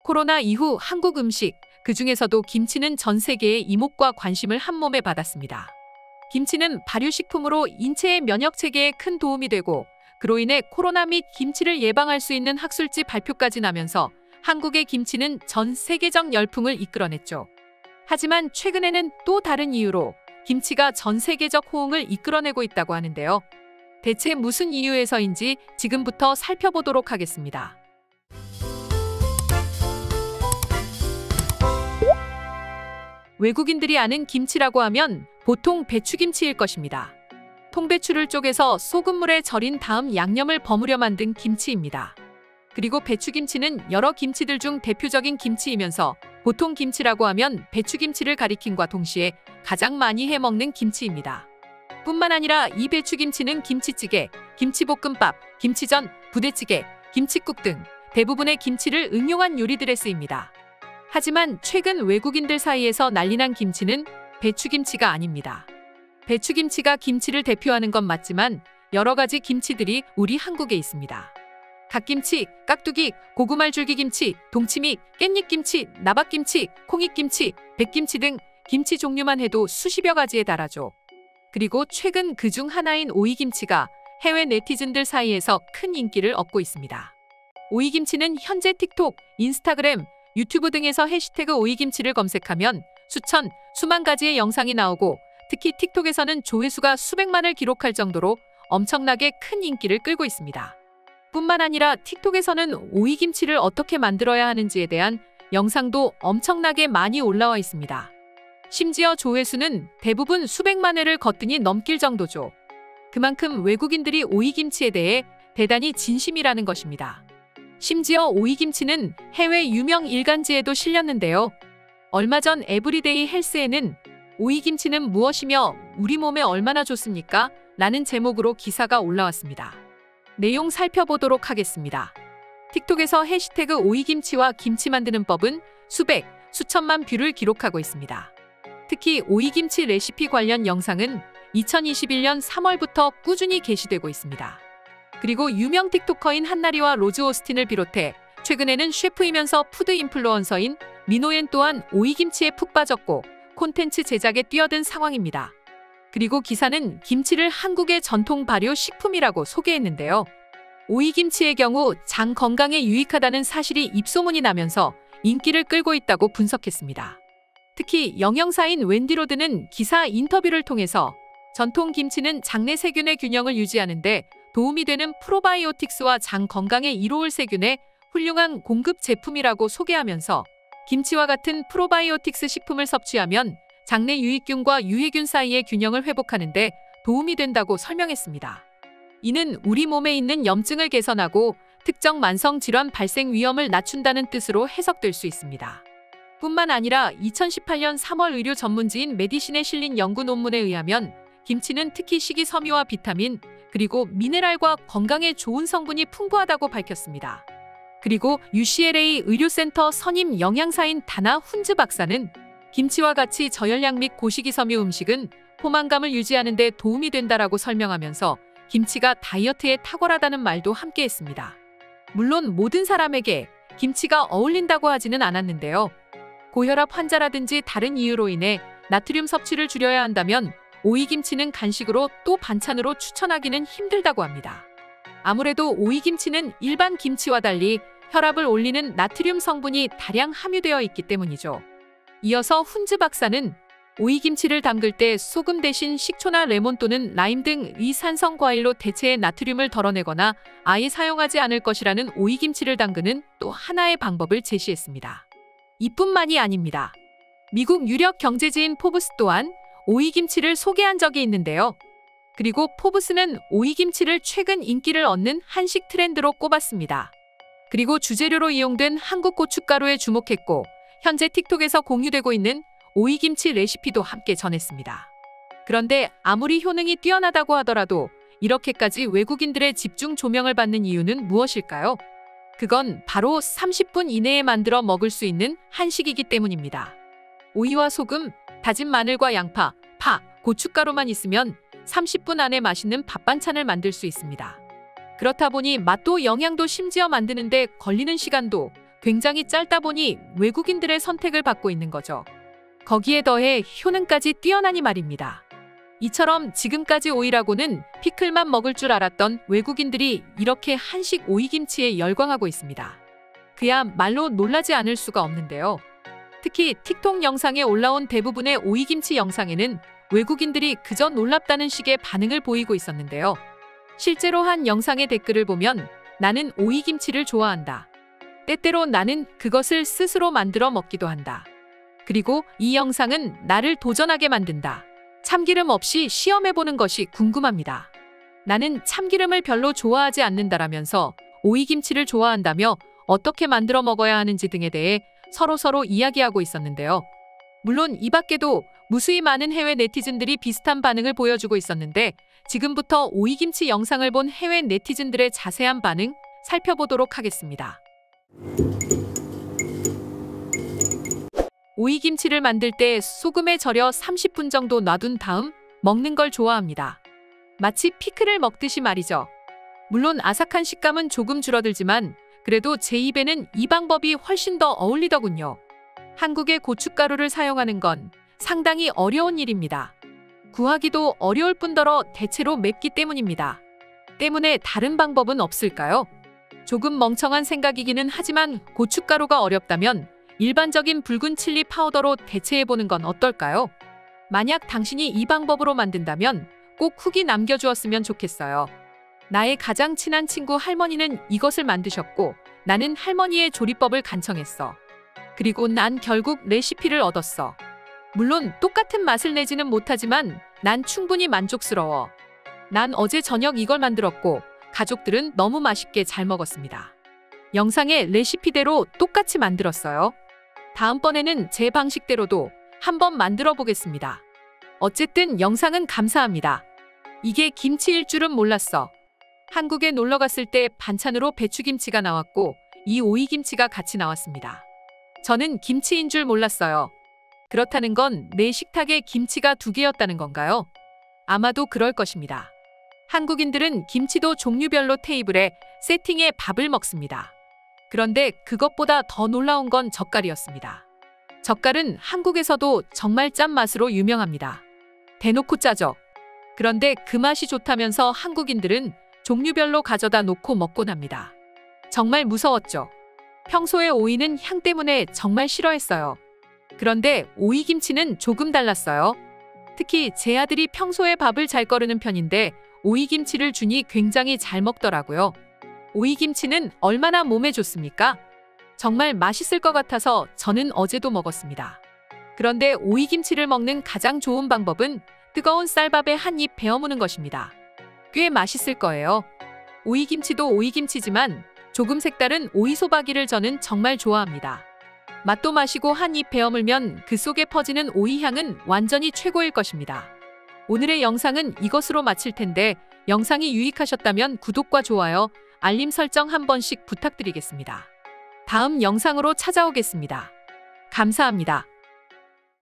코로나 이후 한국 음식, 그중에서도 김치는 전 세계의 이목과 관심을 한몸에 받았습니다. 김치는 발효식품으로 인체의 면역체계에 큰 도움이 되고 그로 인해 코로나 및 김치를 예방할 수 있는 학술지 발표까지 나면서 한국의 김치는 전 세계적 열풍을 이끌어냈죠. 하지만 최근에는 또 다른 이유로 김치가 전 세계적 호응을 이끌어내고 있다고 하는데요. 대체 무슨 이유에서인지 지금부터 살펴보도록 하겠습니다. 외국인들이 아는 김치라고 하면 보통 배추김치일 것입니다. 통배추를 쪼개서 소금물에 절인 다음 양념을 버무려 만든 김치입니다. 그리고 배추김치는 여러 김치들 중 대표적인 김치이면서 보통 김치라고 하면 배추김치를 가리킴과 동시에 가장 많이 해먹는 김치입니다. 뿐만 아니라 이 배추김치는 김치찌개, 김치볶음밥, 김치전, 부대찌개, 김칫국 등 대부분의 김치를 응용한 요리들에 쓰입니다. 하지만 최근 외국인들 사이에서 난리난 김치는 배추김치가 아닙니다. 배추김치가 김치를 대표하는 건 맞지만 여러 가지 김치들이 우리 한국에 있습니다. 갓김치, 깍두기, 고구마줄기김치, 동치미, 깻잎김치, 나박김치, 콩잎김치, 백김치 등 김치 종류만 해도 수십여 가지에 달하죠. 그리고 최근 그중 하나인 오이김치가 해외 네티즌들 사이에서 큰 인기를 얻고 있습니다. 오이김치는 현재 틱톡, 인스타그램, 유튜브 등에서 해시태그 오이김치를 검색하면 수천, 수만 가지의 영상이 나오고 특히 틱톡에서는 조회수가 수백만을 기록할 정도로 엄청나게 큰 인기를 끌고 있습니다. 뿐만 아니라 틱톡에서는 오이김치를 어떻게 만들어야 하는지에 대한 영상도 엄청나게 많이 올라와 있습니다. 심지어 조회수는 대부분 수백만 회를 거뜬히 넘길 정도죠. 그만큼 외국인들이 오이김치에 대해 대단히 진심이라는 것입니다. 심지어 오이김치는 해외 유명 일간지에도 실렸는데요. 얼마 전 에브리데이 헬스에는 오이김치는 무엇이며 우리 몸에 얼마나 좋습니까? 라는 제목으로 기사가 올라왔습니다. 내용 살펴보도록 하겠습니다. 틱톡에서 해시태그 오이김치와 김치 만드는 법은 수백, 수천만 뷰를 기록하고 있습니다. 특히 오이김치 레시피 관련 영상은 2021년 3월부터 꾸준히 게시되고 있습니다. 그리고 유명 틱토커인 한나리와 로즈 오스틴을 비롯해 최근에는 셰프이면서 푸드 인플루언서인 민호옌 또한 오이김치에 푹 빠졌고 콘텐츠 제작에 뛰어든 상황입니다. 그리고 기사는 김치를 한국의 전통 발효 식품이라고 소개했는데요. 오이김치의 경우 장 건강에 유익하다는 사실이 입소문이 나면서 인기를 끌고 있다고 분석했습니다. 특히 영영사인 웬디 로드는 기사 인터뷰를 통해서 전통 김치는 장내 세균의 균형을 유지하는 데 도움이 되는 프로바이오틱스와 장 건강에 이로울 세균의 훌륭한 공급 제품이라고 소개하면서 김치와 같은 프로바이오틱스 식품을 섭취하면 장내 유익균과 유해균 사이의 균형을 회복하는 데 도움이 된다고 설명했습니다. 이는 우리 몸에 있는 염증을 개선하고 특정 만성 질환 발생 위험을 낮춘다는 뜻으로 해석될 수 있습니다. 뿐만 아니라 2018년 3월 의료 전문지인 메디신에 실린 연구 논문에 의하면 김치는 특히 식이섬유와 비타민, 그리고 미네랄과 건강에 좋은 성분이 풍부하다고 밝혔습니다. 그리고 UCLA 의료센터 선임 영양사인 다나 훈즈 박사는 김치와 같이 저열량 및 고식이섬유 음식은 포만감을 유지하는 데 도움이 된다라고 설명하면서 김치가 다이어트에 탁월하다는 말도 함께했습니다. 물론 모든 사람에게 김치가 어울린다고 하지는 않았는데요. 고혈압 환자라든지 다른 이유로 인해 나트륨 섭취를 줄여야 한다면 오이김치는 간식으로 또 반찬으로 추천하기는 힘들다고 합니다. 아무래도 오이김치는 일반 김치와 달리 혈압을 올리는 나트륨 성분이 다량 함유되어 있기 때문이죠. 이어서 훈즈 박사는 오이김치를 담글 때 소금 대신 식초나 레몬 또는 라임 등 위산성 과일로 대체해 나트륨을 덜어내거나 아예 사용하지 않을 것이라는 오이김치를 담그는 또 하나의 방법을 제시했습니다. 이뿐만이 아닙니다. 미국 유력 경제지인 포브스 또한 오이김치를 소개한 적이 있는데요. 그리고 포브스는 오이김치를 최근 인기를 얻는 한식 트렌드로 꼽았습니다. 그리고 주재료로 이용된 한국 고춧가루에 주목했고 현재 틱톡에서 공유되고 있는 오이김치 레시피도 함께 전했습니다. 그런데 아무리 효능이 뛰어나다고 하더라도 이렇게까지 외국인들의 집중 조명을 받는 이유는 무엇일까요? 그건 바로 30분 이내에 만들어 먹을 수 있는 한식이기 때문입니다. 오이와 소금, 다진 마늘과 양파, 파, 고춧가루만 있으면 30분 안에 맛있는 밥반찬을 만들 수 있습니다. 그렇다 보니 맛도 영양도 심지어 만드는데 걸리는 시간도 굉장히 짧다 보니 외국인들의 선택을 받고 있는 거죠. 거기에 더해 효능까지 뛰어나니 말입니다. 이처럼 지금까지 오이라고는 피클만 먹을 줄 알았던 외국인들이 이렇게 한식 오이김치에 열광하고 있습니다. 그야말로 놀라지 않을 수가 없는데요. 특히 틱톡 영상에 올라온 대부분의 오이김치 영상에는 외국인들이 그저 놀랍다는 식의 반응을 보이고 있었는데요. 실제로 한 영상의 댓글을 보면 나는 오이김치를 좋아한다. 때때로 나는 그것을 스스로 만들어 먹기도 한다. 그리고 이 영상은 나를 도전하게 만든다. 참기름 없이 시험해보는 것이 궁금합니다. 나는 참기름을 별로 좋아하지 않는다라면서 오이김치를 좋아한다며 어떻게 만들어 먹어야 하는지 등에 대해 서로 이야기하고 있었는데요. 물론 이 밖에도 무수히 많은 해외 네티즌들이 비슷한 반응을 보여주고 있었는데 지금부터 오이김치 영상을 본 해외 네티즌들의 자세한 반응 살펴보도록 하겠습니다. 오이김치를 만들 때 소금에 절여 30분 정도 놔둔 다음 먹는 걸 좋아합니다. 마치 피클을 먹듯이 말이죠. 물론 아삭한 식감은 조금 줄어들지만 그래도 제 입에는 이 방법이 훨씬 더 어울리더군요. 한국의 고춧가루를 사용하는 건 상당히 어려운 일입니다. 구하기도 어려울 뿐더러 대체로 맵기 때문입니다. 때문에 다른 방법은 없을까요? 조금 멍청한 생각이기는 하지만 고춧가루가 어렵다면 일반적인 붉은 칠리 파우더로 대체해보는 건 어떨까요? 만약 당신이 이 방법으로 만든다면 꼭 후기 남겨주었으면 좋겠어요. 나의 가장 친한 친구 할머니는 이것을 만드셨고 나는 할머니의 조리법을 간청했어. 그리고 난 결국 레시피를 얻었어. 물론 똑같은 맛을 내지는 못하지만 난 충분히 만족스러워. 난 어제 저녁 이걸 만들었고 가족들은 너무 맛있게 잘 먹었습니다. 영상의 레시피대로 똑같이 만들었어요. 다음번에는 제 방식대로도 한번 만들어 보겠습니다. 어쨌든 영상은 감사합니다. 이게 김치일 줄은 몰랐어. 한국에 놀러 갔을 때 반찬으로 배추김치가 나왔고 이 오이김치가 같이 나왔습니다. 저는 김치인 줄 몰랐어요. 그렇다는 건 내 식탁에 김치가 2개였다는 건가요? 아마도 그럴 것입니다. 한국인들은 김치도 종류별로 테이블에 세팅해 밥을 먹습니다. 그런데 그것보다 더 놀라운 건 젓갈이었습니다. 젓갈은 한국에서도 정말 짠 맛으로 유명합니다. 대놓고 짜죠. 그런데 그 맛이 좋다면서 한국인들은 종류별로 가져다 놓고 먹곤 합니다. 정말 무서웠죠. 평소에 오이는 향 때문에 정말 싫어했어요. 그런데 오이김치는 조금 달랐어요. 특히 제 아들이 평소에 밥을 잘 거르는 편인데 오이김치를 주니 굉장히 잘 먹더라고요. 오이김치는 얼마나 몸에 좋습니까? 정말 맛있을 것 같아서 저는 어제도 먹었습니다. 그런데 오이김치를 먹는 가장 좋은 방법은 뜨거운 쌀밥에 한 입 베어 무는 것입니다. 꽤 맛있을 거예요. 오이김치도 오이김치지만 조금 색다른 오이소박이를 저는 정말 좋아합니다. 맛도 마시고 한 입 베어 물면 그 속에 퍼지는 오이 향은 완전히 최고일 것입니다. 오늘의 영상은 이것으로 마칠 텐데 영상이 유익하셨다면 구독과 좋아요, 알림 설정 한 번씩 부탁드리겠습니다. 다음 영상으로 찾아오겠습니다. 감사합니다.